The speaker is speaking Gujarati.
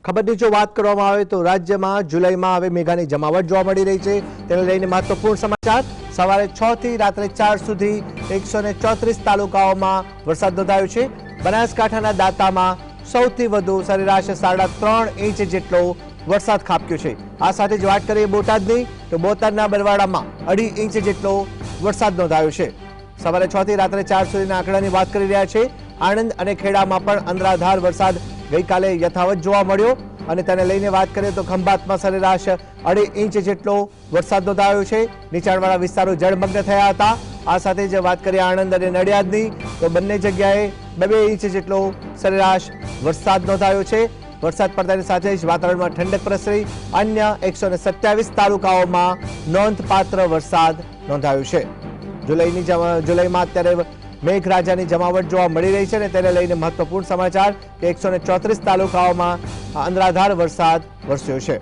ખબરની જો વાત કરવામાં આવે તો રાજ્યમાં જુલાઈમાં હવે મેઘાની જમાવટ જોવા મળી રહી છે, તેને લઈને મહત્વપૂર્ણ સમાચાર। સવારે 6 થી રાત્રે 4 સુધી 134 તાલુકાઓમાં વરસાદ નોંધાયો છે। બનાસકાંઠાના દાંતામાં સૌથી વધુ સરેરાશ 3.5 ઇંચ જેટલો વરસાદ ખાબક્યો છે। આ સાથે જ વાત કરીએ બોટાદની તો બોટાદના બરવાડામાં 2.5 ઇંચ જેટલો વરસાદ નોંધાયો છે। સવારે 6 થી રાત્રે 4 સુધીના આંકડાની વાત કરી રહ્યા છે। આણંદ અને ખેડામાં પણ અનરાધાર વરસાદ ગઈકાલે યથાવત જોવા મળ્યો અને તેને લઈને વાત કરીએ તો ખંભાતમાં સરેરાશ 2.5 ઇંચ જેટલો વરસાદ નોંધાયો છે। નીચાણવાળા વિસ્તારો જળમગ્ન થયા હતા। આ સાથે જ વાત કરીએ આણંદ અને નડિયાદની તો બંને જગ્યાએ 2 ઇંચ જેટલો સરેરાશ વરસાદ નોંધાયો છે। વરસાદ પડતાની સાથે જ વાતાવરણમાં ઠંડક પ્રસરી અન્ય 127 તાલુકાઓમાં નોંધપાત્ર વરસાદ નોંધાયો છે। જુલાઈમાં અત્યારે મેઘરાજાની જમાવટ જોવા મળી રહી છે અને તેને લઈને મહત્વપૂર્ણ સમાચાર કે 134 તાલુકાઓમાં અનરાધાર વરસાદ વરસ્યો છે।